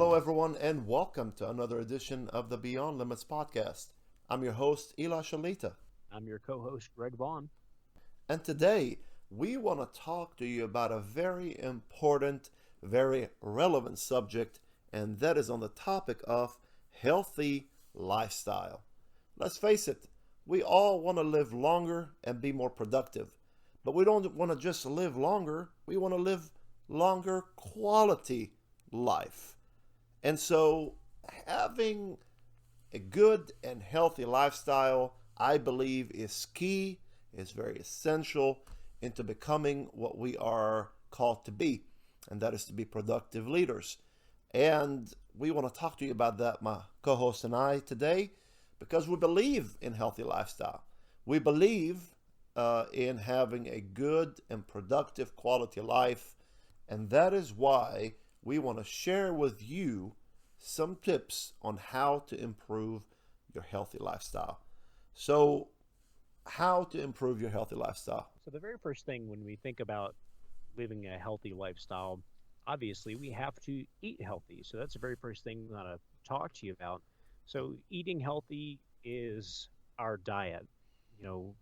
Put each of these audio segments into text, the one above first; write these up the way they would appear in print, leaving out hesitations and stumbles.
Hello, everyone, and welcome to another edition of the Beyond Limits podcast. I'm your host, Eli Shalita, I'm your co-host, Greg Vaughn. and today we want to talk to you about a very important, very relevant subject, and that is on the topic of healthy lifestyle. Let's face it, we all want to live longer and be more productive, but we don't want to just live longer, we want to live longer quality life. And so, having a good and healthy lifestyle, I believe, is key, is very essential into becoming what we are called to be, and that is to be productive leaders. And we want to talk to you about that, my co host and I, today, because we believe in healthy lifestyle. We believe in having a good and productive quality life, and that is why we want to share with you some tips on how to improve your healthy lifestyle. So, how to improve your healthy lifestyle? So, the very first thing when we think about living a healthy lifestyle, obviously we have to eat healthy. So, that's the very first thing we want to talk to you about. So, eating healthy is our diet. You know,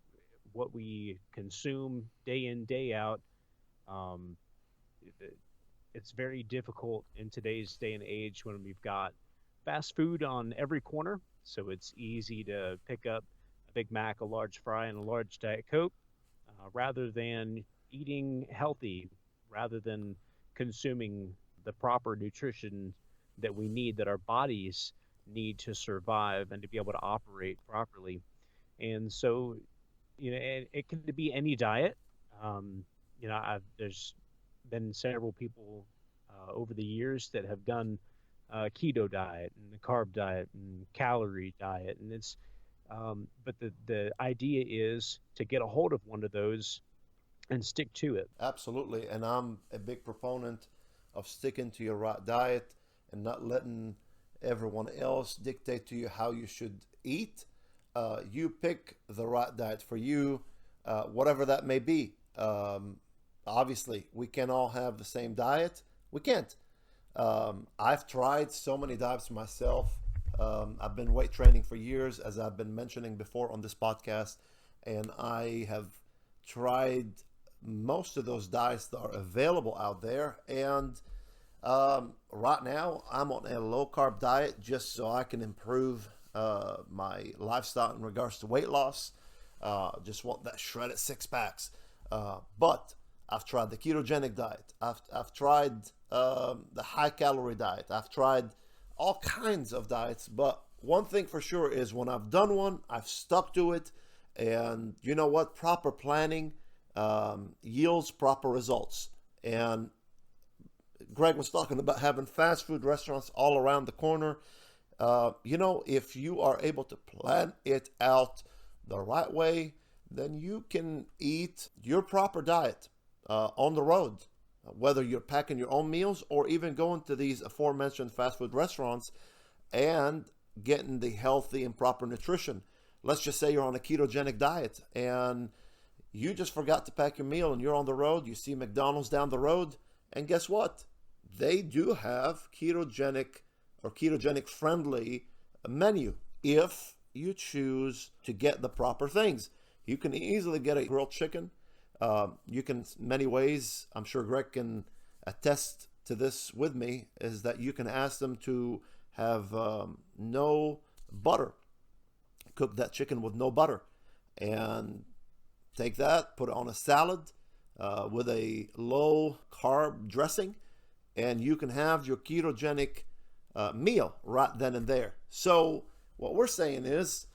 what we consume day in, day out. Um, it's very difficult in today's day and age when we've got fast food on every corner. So it's easy to pick up a Big Mac, a large fry, and a large Diet Coke rather than eating healthy, rather than consuming the proper nutrition that we need, that our bodies need to survive and to be able to operate properly. And so, it can be any diet. Um, there's been several people over the years that have done keto diet and the carb diet and calorie diet, and but the idea is to get a hold of one of those and stick to it. Absolutely. And I'm a big proponent of sticking to your right diet and not letting everyone else dictate to you how you should eat. You pick the right diet for you, whatever that may be. Obviously, we can all have the same diet. We can't. I've tried so many diets myself. I've been weight training for years, as I've been mentioning before on this podcast, and I have tried most of those diets that are available out there. And right now, I'm on a low carb diet just so I can improve my lifestyle in regards to weight loss. Just want that shredded six packs. But I've tried the ketogenic diet. I've tried the high calorie diet. I've tried all kinds of diets. But one thing for sure is when I've done one, I've stuck to it. And you know what? Proper planning yields proper results. And Greg was talking about having fast food restaurants all around the corner. If you are able to plan it out the right way, then you can eat your proper diet on the road, whether you're packing your own meals or even going to these aforementioned fast food restaurants and getting the healthy and proper nutrition. Let's just say you're on a ketogenic diet and you just forgot to pack your meal and you're on the road. You see McDonald's down the road, and guess what? They do have ketogenic or ketogenic friendly menu if you choose to get the proper things. You can easily get a grilled chicken. You can, many ways, I'm sure Greg can attest to this with me, is that you can ask them to have no butter. Cook that chicken with no butter. And take that, put it on a salad with a low carb dressing, and you can have your ketogenic meal right then and there. So what we're saying is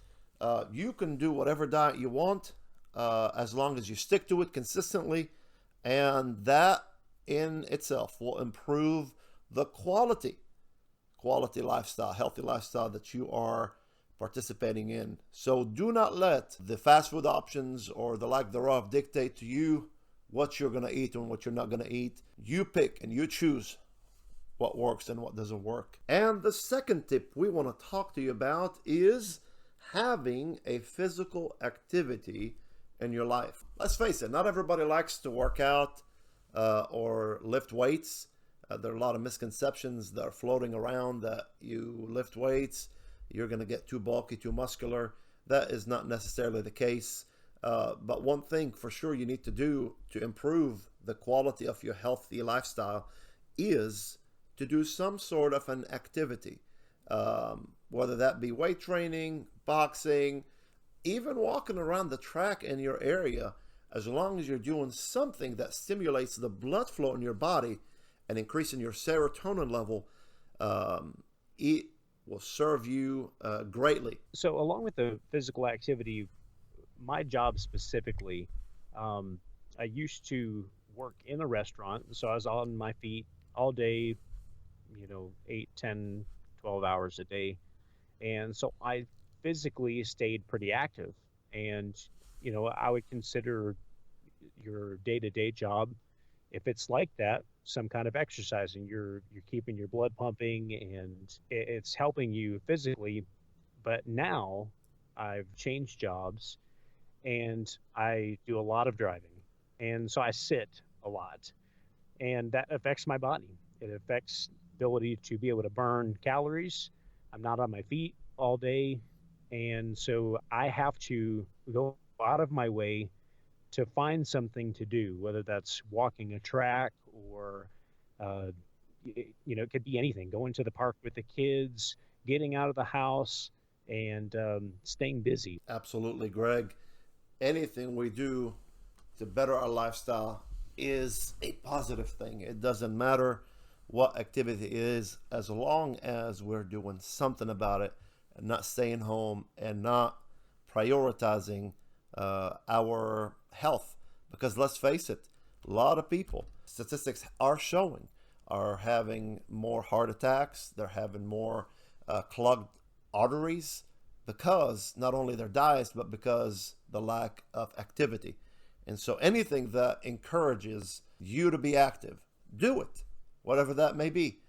you can do whatever diet you want as long as you stick to it consistently, and that in itself will improve the quality lifestyle, healthy lifestyle that you are participating in. So do not let the fast food options or the lack thereof dictate to you what you're going to eat and what you're not going to eat. You pick and you choose what works and what doesn't work. And the second tip we want to talk to you about is having a physical activity in your life. Let's face it, not everybody likes to work out or lift weights. There are a lot of misconceptions that are floating around that you lift weights, you're going to get too bulky, too muscular. That is not necessarily the case. But one thing for sure you need to do to improve the quality of your healthy lifestyle is to do some sort of an activity, whether that be weight training, boxing, even walking around the track in your area. As long as you're doing something that stimulates the blood flow in your body and increasing your serotonin level, it will serve you greatly. So, along with the physical activity, my job specifically, I used to work in a restaurant, so I was on my feet all day, 8, 10, 12 hours a day. And so I physically stayed pretty active. And, I would consider your day-to-day job, if it's like that, some kind of exercising. You're keeping your blood pumping and it's helping you physically. But now I've changed jobs and I do a lot of driving. And so I sit a lot, and that affects my body. It affects ability to be able to burn calories. I'm not on my feet all day, and so I have to go out of my way to find something to do, whether that's walking a track or, uh, it could be anything, going to the park with the kids, getting out of the house, and staying busy. Absolutely, Greg. Anything we do to better our lifestyle is a positive thing. It doesn't matter what activity it is, as long as we're doing something about it and not staying home and not prioritizing our health. Because let's face it, a lot of people, statistics are showing, are having more heart attacks, they're having more clogged arteries because not only their diets, but because the lack of activity. And so anything that encourages you to be active, do it, whatever that may be.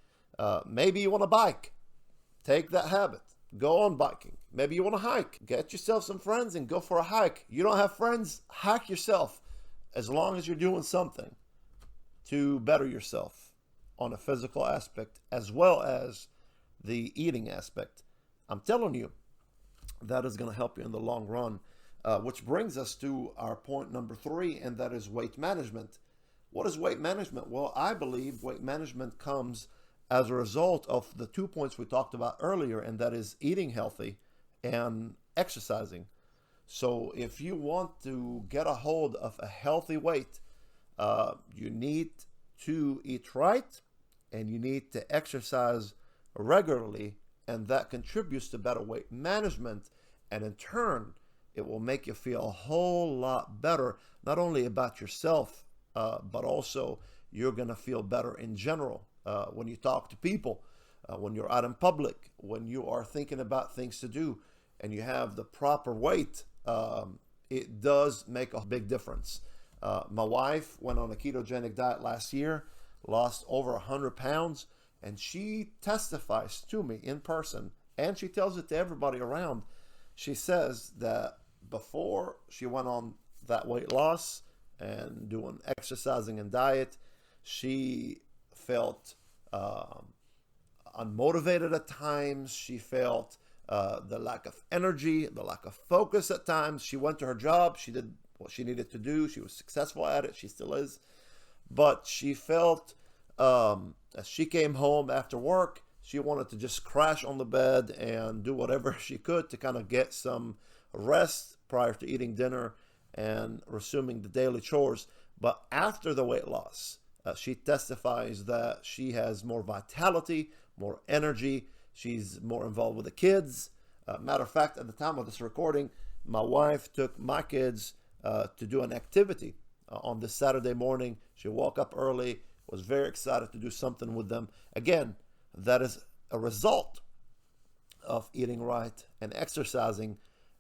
Maybe you want to bike, take that habit, go on biking. Maybe you want to hike, get yourself some friends and go for a hike. You don't have friends, hike yourself, as long as you're doing something to better yourself on a physical aspect as well as the eating aspect. I'm telling you, that is going to help you in the long run. Which brings us to our point number 3, and that is weight management. What is weight management? Well, I believe weight management comes as a result of the 2 points we talked about earlier, and that is eating healthy and exercising. So if you want to get a hold of a healthy weight, you need to eat right and you need to exercise regularly, and that contributes to better weight management, and in turn it will make you feel a whole lot better, not only about yourself, but also you're going to feel better in general when you talk to people, when you're out in public, when you are thinking about things to do and you have the proper weight. It does make a big difference. My wife went on a ketogenic diet last year, lost over 100 pounds, and she testifies to me in person, and she tells it to everybody around. She says that before she went on that weight loss and doing exercising and diet, she felt unmotivated at times. She felt the lack of energy, the lack of focus at times. She went to her job. She did what she needed to do. She was successful at it. She still is. But she felt, as she came home after work, she wanted to just crash on the bed and do whatever she could to kind of get some rest prior to eating dinner and resuming the daily chores. But after the weight loss, she testifies that she has more vitality, more energy. She's more involved with the kids. Matter of fact, at the time of this recording, my wife took my kids to do an activity on this Saturday morning. She woke up early, was very excited to do something with them. Again, that is a result of eating right and exercising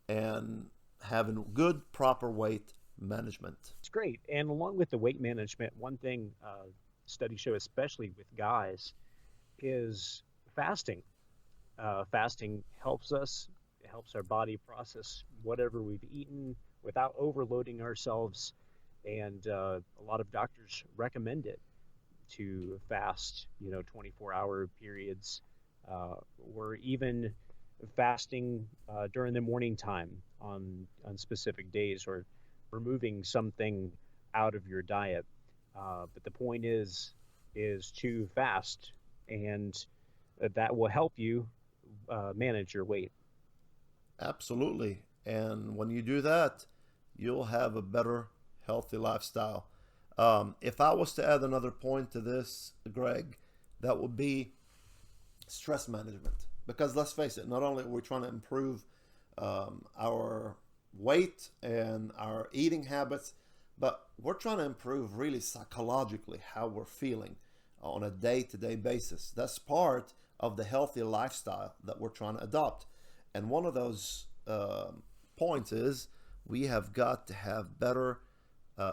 and having good, proper weight management. It's great. And along with the weight management, one thing studies show, especially with guys, is fasting. Fasting helps us, it helps our body process whatever we've eaten without overloading ourselves. And a lot of doctors recommend it. to fast, 24-hour periods, or even fasting during the morning time on specific days, or removing something out of your diet. But the point is to fast, and that will help you manage your weight. Absolutely. And when you do that, you'll have a better, healthy lifestyle. If I was to add another point to this, Greg, that would be stress management. Because let's face it, not only are we trying to improve our weight and our eating habits, but we're trying to improve really psychologically how we're feeling on a day to day basis. That's part of the healthy lifestyle that we're trying to adopt. And one of those points is we have got to have better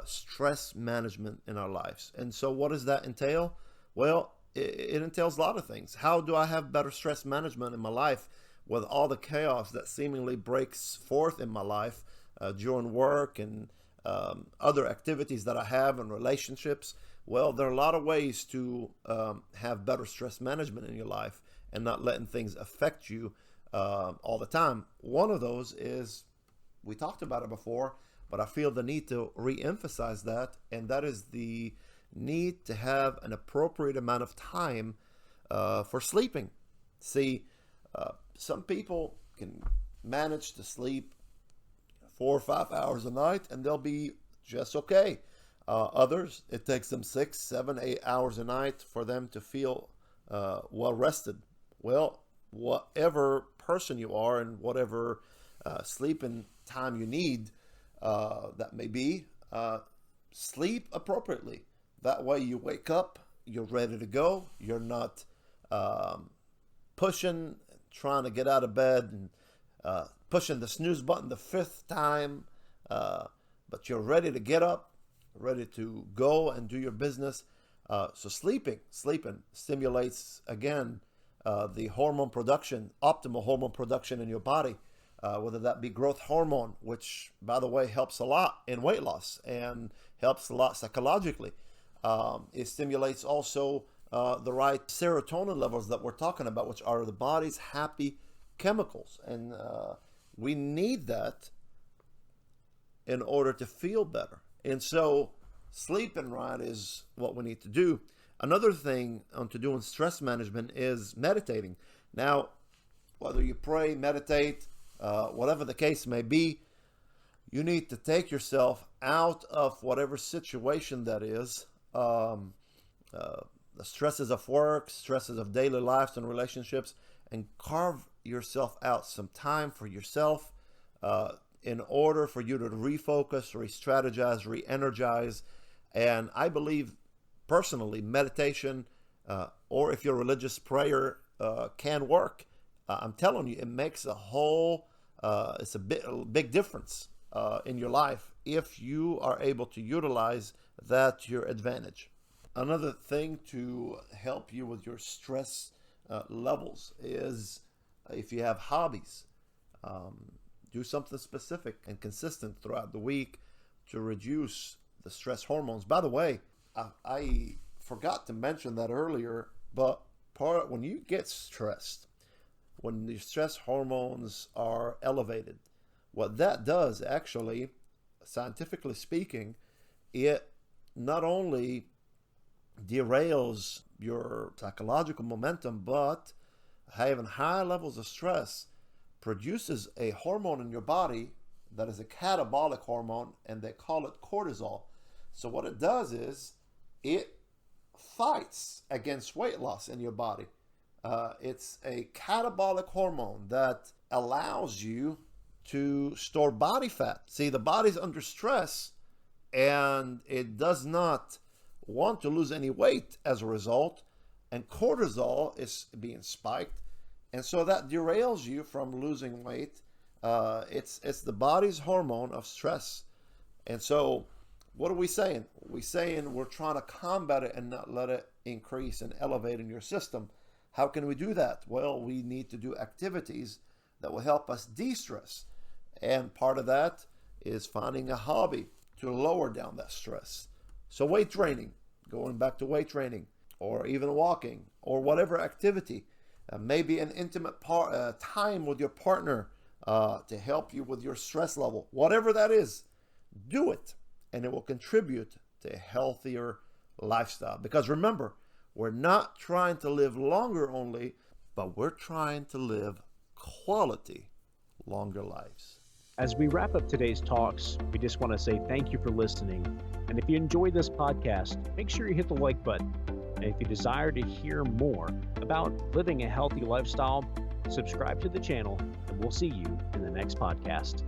stress management in our lives. And so, what does that entail? Well, it entails a lot of things. How do I have better stress management in my life with all the chaos that seemingly breaks forth in my life during work and other activities that I have and relationships? Well, there are a lot of ways to have better stress management in your life and not letting things affect you all the time. One of those is, we talked about it before, but I feel the need to re-emphasize that, and that is the need to have an appropriate amount of time for sleeping. See, some people can manage to sleep 4 or 5 hours a night and they'll be just okay. Others, it takes them 6, 7, 8 hours a night for them to feel well rested. Well, whatever person you are and whatever sleeping time you need, that may be, sleep appropriately. That way you wake up, you're ready to go. You're not pushing, trying to get out of bed and pushing the snooze button the fifth time, but you're ready to get up, ready to go and do your business. So sleeping stimulates, again, the hormone production, optimal hormone production in your body, whether that be growth hormone, which, by the way, helps a lot in weight loss and helps a lot psychologically. It stimulates also the right serotonin levels that we're talking about, which are the body's happy chemicals. And we need that in order to feel better. And so sleeping right is what we need to do. Another thing to do in stress management is meditating. Now, whether you pray, meditate, whatever the case may be, you need to take yourself out of whatever situation that is. The stresses of work, stresses of daily lives and relationships, and carve yourself out some time for yourself in order for you to refocus, re-strategize, re-energize. And I believe personally, meditation, or if you're religious, prayer can work. I'm telling you, it makes a whole, it's a big difference in your life if you are able to utilize that to your advantage. Another thing to help you with your stress levels is if you have hobbies, do something specific and consistent throughout the week to reduce the stress hormones. By the way, I forgot to mention that earlier, but when you get stressed, when the stress hormones are elevated, what that does, actually, scientifically speaking, it not only derails your psychological momentum, but having high levels of stress produces a hormone in your body that is a catabolic hormone, and they call it cortisol. So what it does is it fights against weight loss in your body. It's a catabolic hormone that allows you to store body fat. See, the body's under stress and it does not want to lose any weight as a result, and cortisol is being spiked, and so that derails you from losing weight. It's the body's hormone of stress. And so what are we saying? We're saying we're trying to combat it and not let it increase and elevate in your system. How can we do that? Well, we need to do activities that will help us de-stress. And part of that is finding a hobby to lower down that stress. So weight training, going back to weight training, or even walking, or whatever activity. Maybe an intimate time with your partner to help you with your stress level. Whatever that is, do it, and it will contribute to a healthier lifestyle. Because remember, we're not trying to live longer only, but we're trying to live quality longer lives. As we wrap up today's talks, we just want to say thank you for listening. And if you enjoyed this podcast, make sure you hit the like button. And if you desire to hear more about living a healthy lifestyle, subscribe to the channel, and we'll see you in the next podcast.